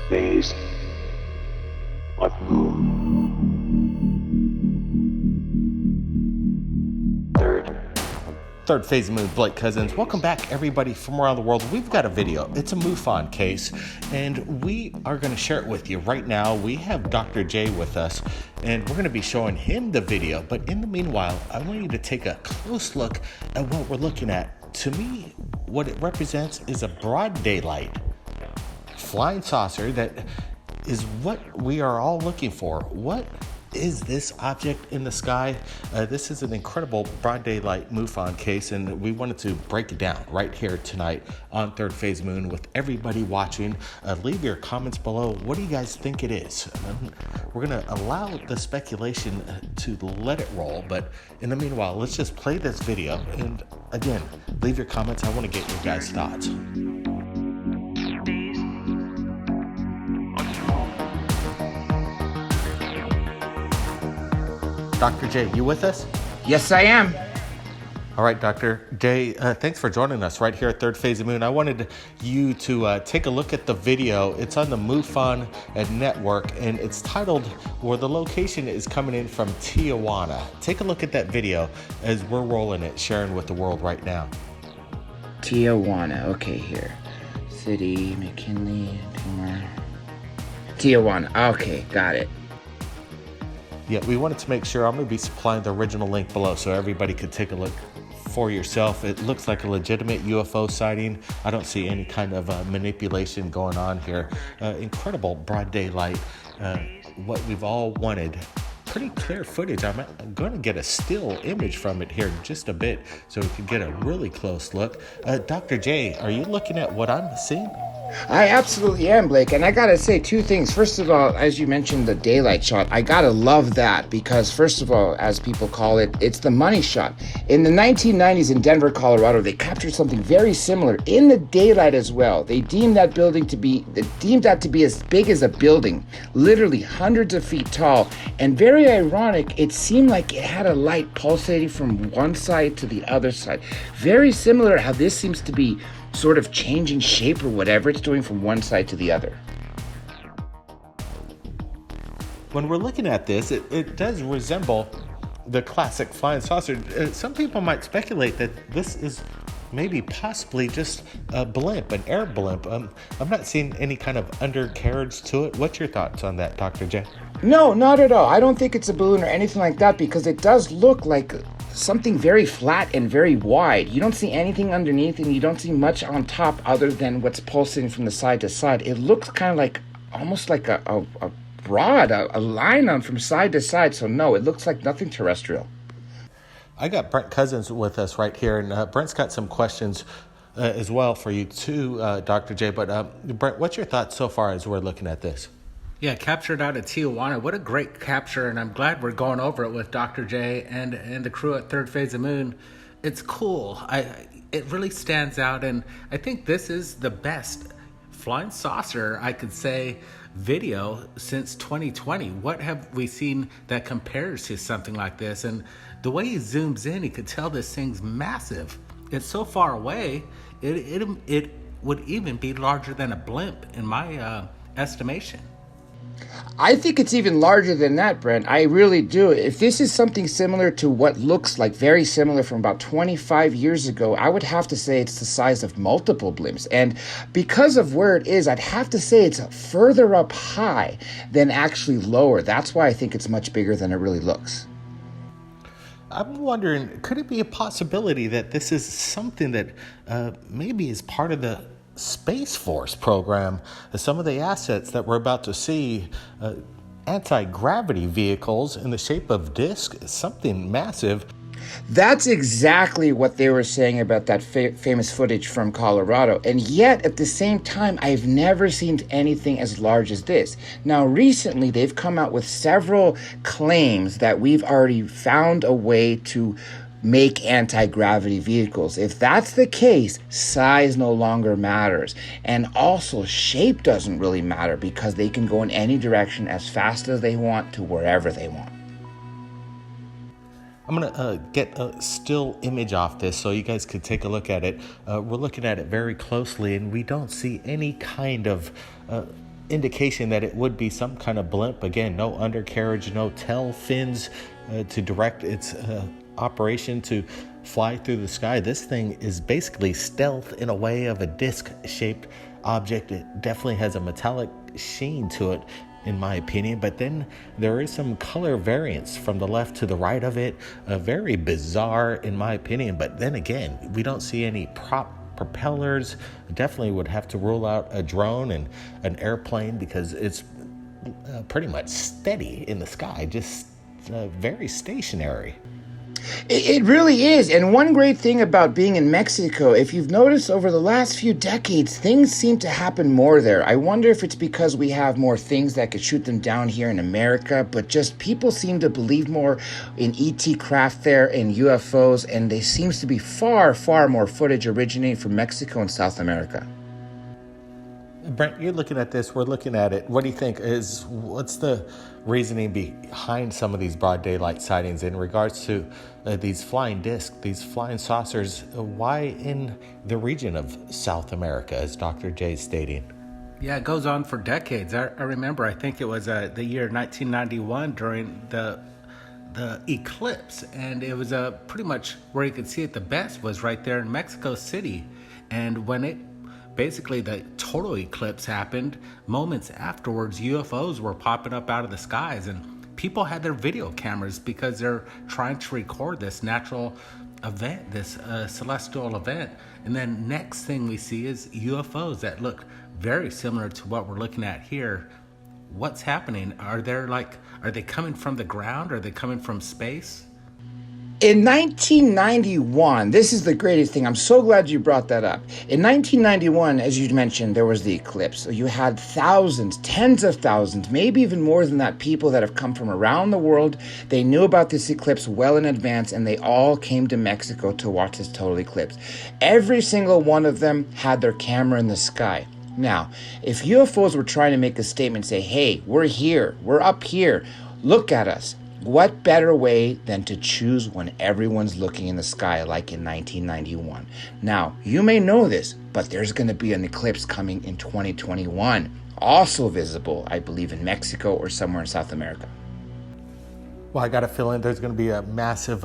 phase of moon. Third phase of moon, Blake Cousins. Welcome back, everybody from around the world. We've got a video. It's a MUFON case, and we are going to share it with you right now. We have Dr. J with us, and we're going to be showing him the video. But in the meanwhile, I want you to take a close look at what we're looking at. To me, what it represents is a broad daylight flying saucer that is what we are all looking for. What is this object in the sky? This is an incredible broad daylight MUFON case, and we wanted to break it down right here tonight on Third Phase Moon with everybody watching. Leave your comments below. What do you guys think it is? We're going to allow the speculation to let it roll, but in the meanwhile, let's just play this video. And again, leave your comments. I want to get your guys' thoughts. Dr. J, you with us? Yes, I am. All right, Dr. J, thanks for joining us right here at Third Phase of Moon. I wanted you to take a look at the video. It's on the MUFON network, and it's titled, where the location is coming in from Tijuana. Take a look at that video as we're rolling it, sharing with the world right now. Tijuana, okay, here. City, McKinley, Tijuana, okay, got it. Yeah, we wanted to make sure. I'm going to be supplying the original link below so everybody could take a look for yourself. It looks like a legitimate UFO sighting. I don't see any kind of manipulation going on here. Incredible broad daylight, what we've all wanted. Pretty clear footage. I'm going to get a still image from it here in just a bit so we can get a really close look. Dr. J, are you looking at what I'm seeing? I absolutely am, Blake, and I gotta say two things. First of all, as you mentioned, the daylight shot, I gotta love that because, first of all, as people call it, it's the money shot. In the 1990s in Denver, Colorado, they captured something very similar in the daylight as well. They deemed that to be as big as a building, literally hundreds of feet tall, and very ironic, it seemed like it had a light pulsating from one side to the other side. Very similar how this seems to be sort of changing shape or whatever it's doing from one side to the other. When we're looking at this, it does resemble the classic flying saucer. Some people might speculate that this is maybe possibly just a blimp, an air blimp. I'm not seeing any kind of undercarriage to it. What's your thoughts on that, Dr. J? No, not at all. I don't think it's a balloon or anything like that because it does look like something very flat and very wide. You don't see anything underneath and you don't see much on top other than what's pulsating from the side to side. It looks kind of like almost like a rod, a line on from side to side. So no, it looks like nothing terrestrial. I got Brent Cousins with us right here, and Brent's got some questions as well for you too, Dr. J. But Brent, what's your thoughts so far as we're looking at this? Yeah, captured out of Tijuana. What a great capture, and I'm glad we're going over it with Dr. J and the crew at Third Phase of Moon. It's cool. It really stands out, and I think this is the best flying saucer, I could say, video since 2020. What have we seen that compares to something like this? And the way he zooms in, you could tell this thing's massive. It's so far away, it would even be larger than a blimp in my estimation. I think it's even larger than that, Brent. I really do. If this is something similar to what looks like very similar from about 25 years ago, I would have to say it's the size of multiple blimps. And because of where it is, I'd have to say it's further up high than actually lower. That's why I think it's much bigger than it really looks. I'm wondering, could it be a possibility that this is something that maybe is part of the Space Force program? Some of the assets that we're about to see, anti-gravity vehicles in the shape of discs, something massive. That's exactly what they were saying about that famous footage from Colorado. And yet, at the same time, I've never seen anything as large as this. Now, recently, they've come out with several claims that we've already found a way to make anti-gravity vehicles. If that's the case, size no longer matters. And also, shape doesn't really matter because they can go in any direction as fast as they want to wherever they want. I'm going to get a still image off this so you guys can take a look at it. We're looking at it very closely, and we don't see any kind of indication that it would be some kind of blimp. Again, no undercarriage, no tail fins to direct its operation to fly through the sky. This thing is basically stealth in a way of a disc-shaped object. It definitely has a metallic sheen to it, in my opinion, but then there is some color variance from the left to the right of it, very bizarre in my opinion. But then again, we don't see any propellers. Definitely would have to rule out a drone and an airplane, because it's pretty much steady in the sky, just very stationary. It really is. And one great thing about being in Mexico, if you've noticed over the last few decades, things seem to happen more there. I wonder if it's because we have more things that could shoot them down here in America, but just people seem to believe more in ET craft there and UFOs, and there seems to be far, far more footage originating from Mexico and South America. Brent, you're looking at this, we're looking at it. What do you think what's the reasoning behind some of these broad daylight sightings in regards to these flying discs, these flying saucers? Why in the region of South America, as Dr. J is stating? Yeah, it goes on for decades. I remember, I think it was the year 1991 during the eclipse, and it was pretty much where you could see it the best was right there in Mexico City. And when basically the total eclipse happened, moments afterwards, UFOs were popping up out of the skies, and people had their video cameras because they're trying to record this natural event, this celestial event. And then next thing we see is UFOs that look very similar to what we're looking at here. What's happening? Are they coming from the ground? Are they coming from space? In 1991, this is the greatest thing. I'm so glad you brought that up. In 1991, as you mentioned, there was the eclipse. So you had thousands, tens of thousands, maybe even more than that, people that have come from around the world. They knew about this eclipse well in advance, and they all came to Mexico to watch this total eclipse. Every single one of them had their camera in the sky. Now, if UFOs were trying to make a statement, say, hey, we're here, we're up here, look at us. What better way than to choose when everyone's looking in the sky, like in 1991? Now, you may know this, but there's going to be an eclipse coming in 2021, also visible, I believe, in Mexico or somewhere in South America. Well, I got a feeling there's going to be a massive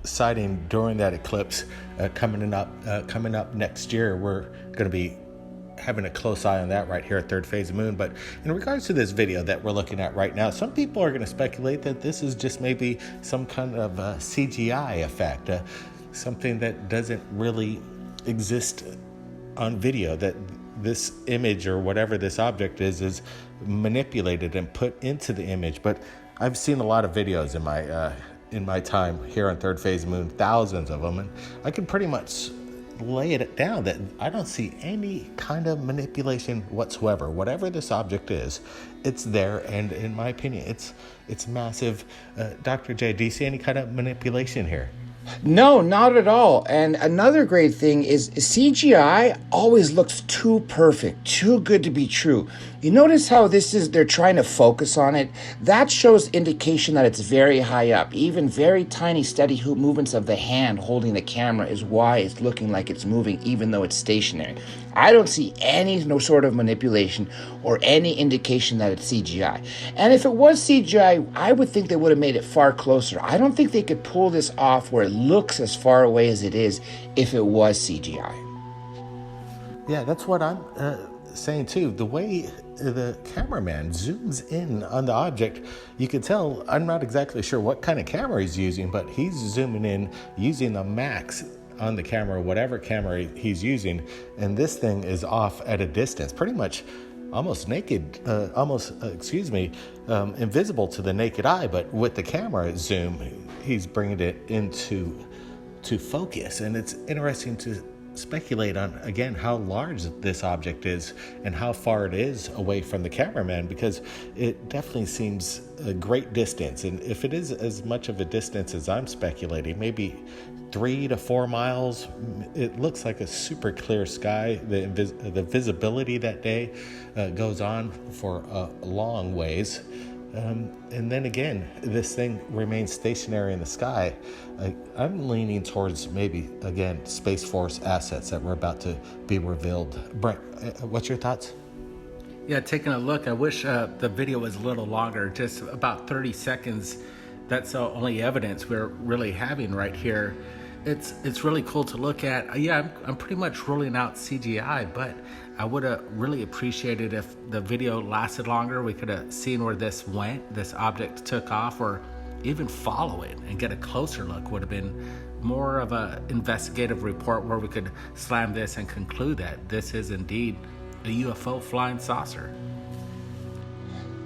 sighting during that eclipse coming up next year. We're going to be having a close eye on that right here at Third Phase of Moon. But in regards to this video that we're looking at right now, some people are going to speculate that this is just maybe some kind of CGI effect, something that doesn't really exist on video, that this image or whatever this object is manipulated and put into the image. But I've seen a lot of videos in my time here on Third Phase of Moon, thousands of them, and I can pretty much lay it down that I don't see any kind of manipulation whatsoever. Whatever this object is, it's there, and in my opinion, it's massive. Dr. J, do you see any kind of manipulation here? No, not at all. And another great thing is CGI always looks too perfect, too good to be true. You notice how they're trying to focus on it? That shows indication that it's very high up. Even very tiny, steady movements of the hand holding the camera is why it's looking like it's moving, even though it's stationary. I don't see no sort of manipulation or any indication that it's CGI. And if it was CGI, I would think they would have made it far closer. I don't think they could pull this off where it looks as far away as it is if it was CGI. Yeah, that's what I'm saying too. The way the cameraman zooms in on the object, you can tell, I'm not exactly sure what kind of camera he's using, but he's zooming in using a max on the camera, whatever camera he's using, and this thing is off at a distance, pretty much almost naked, invisible to the naked eye, but with the camera zoom, he's bringing it into focus. And it's interesting to speculate on, again, how large this object is and how far it is away from the cameraman, because it definitely seems a great distance. And if it is as much of a distance as I'm speculating, maybe 3 to 4 miles, it looks like a super clear sky. The visibility that day goes on for a long ways. And then again, this thing remains stationary in the sky. I'm leaning towards maybe, again, Space Force assets that were about to be revealed. Brent, what's your thoughts? Yeah, taking a look, I wish the video was a little longer, just about 30 seconds. That's the only evidence we're really having right here. It's really cool to look at. Yeah, I'm pretty much ruling out CGI, but I would have really appreciated if the video lasted longer. We could have seen where this went, this object took off, or even follow it and get a closer look. Would have been more of an investigative report where we could slam this and conclude that this is indeed a UFO flying saucer.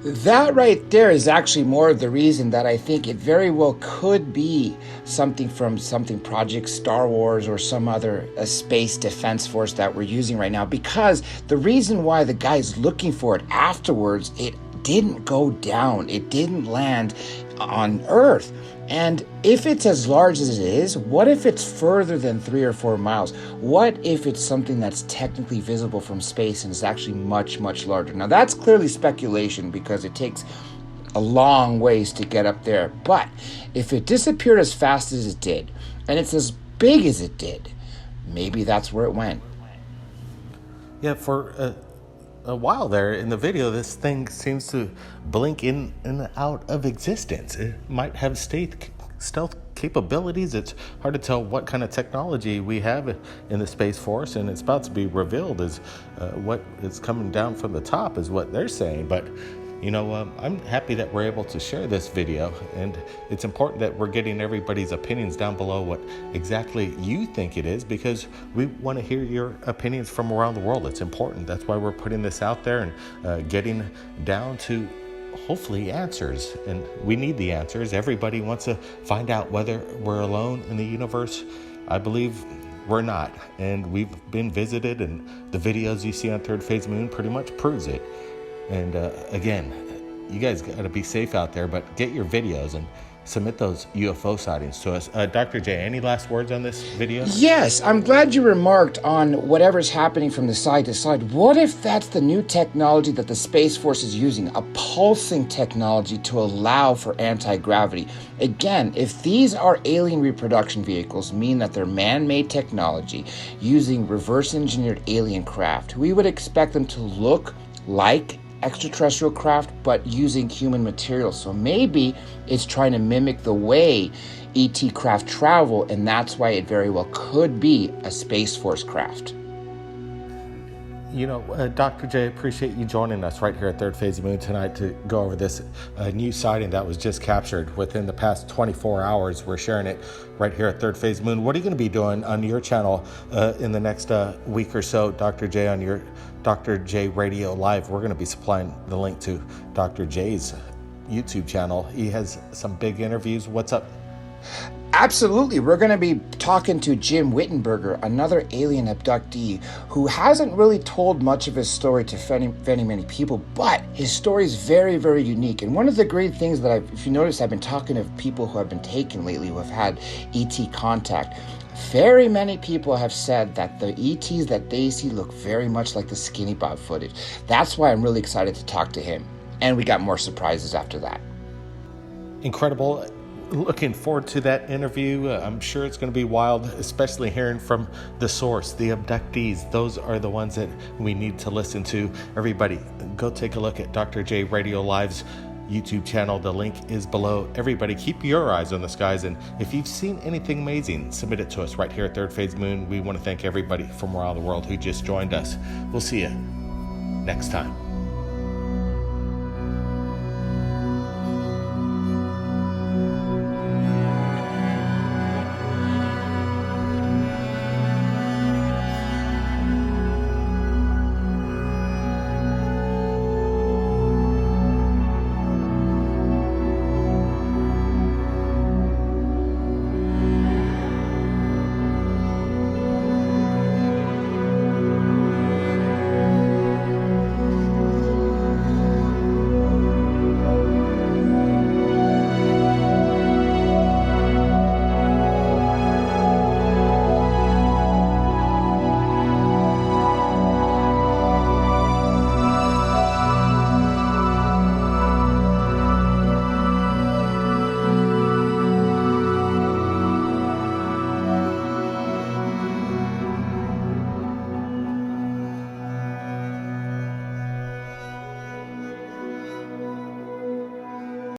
That right there is actually more of the reason that I think it very well could be something from something Project Star Wars or some other space defense force that we're using right now, because the reason why the guy's looking for it afterwards, it didn't go down, it didn't land on Earth. And if it's as large as it is, what if it's further than 3 or 4 miles? What if it's something that's technically visible from space and is actually much, much larger? Now, that's clearly speculation because it takes a long ways to get up there. But if it disappeared as fast as it did, and it's as big as it did, maybe that's where it went. Yeah, for a while there in the video, this thing seems to blink in and out of existence. It might have stealth capabilities. It's hard to tell what kind of technology we have in the Space Force, and it's about to be revealed as what is coming down from the top is what they're saying. But you know, I'm happy that we're able to share this video, and it's important that we're getting everybody's opinions down below what exactly you think it is, because we want to hear your opinions from around the world. It's important. That's why we're putting this out there and getting down to hopefully answers, and we need the answers. Everybody wants to find out whether we're alone in the universe. I believe we're not, and we've been visited, and the videos you see on Third Phase Moon pretty much proves it. And again, you guys got to be safe out there, but get your videos and submit those UFO sightings to us. Dr. J, any last words on this video? Yes, I'm glad you remarked on whatever's happening from the side to side. What if that's the new technology that the Space Force is using, a pulsing technology to allow for anti-gravity? Again, if these are alien reproduction vehicles, mean that they're man-made technology using reverse-engineered alien craft, we would expect them to look like extraterrestrial craft, but using human materials. So maybe it's trying to mimic the way ET craft travel, and that's why it very well could be a Space Force craft. You know, Dr. J, appreciate you joining us right here at Third Phase of Moon tonight to go over this new sighting that was just captured within the past 24 hours. We're sharing it right here at Third Phase of Moon. What are you going to be doing on your channel in the next week or so, Dr. J, on your Dr. J Radio Live? We're going to be supplying the link to Dr. J's YouTube channel. He has some big interviews. What's up? Absolutely. We're going to be talking to Jim Wittenberger, another alien abductee who hasn't really told much of his story to many people, but his story is very, very unique. And one of the great things that if you notice, I've been talking to people who have been taken lately who have had ET contact. Very many people have said that the ETs that they see look very much like the Skinny Bob footage. That's why I'm really excited to talk to him. And we got more surprises after that. Incredible. Looking forward to that interview. I'm sure it's going to be wild, especially hearing from the source, the abductees. Those are the ones that we need to listen to. Everybody, go take a look at Dr. J Radio Live's YouTube channel. The link is below. Everybody, keep your eyes on the skies, and if you've seen anything amazing, submit it to us right here at Third Phase Moon. We want to thank everybody from around the world who just joined us. We'll see you next time.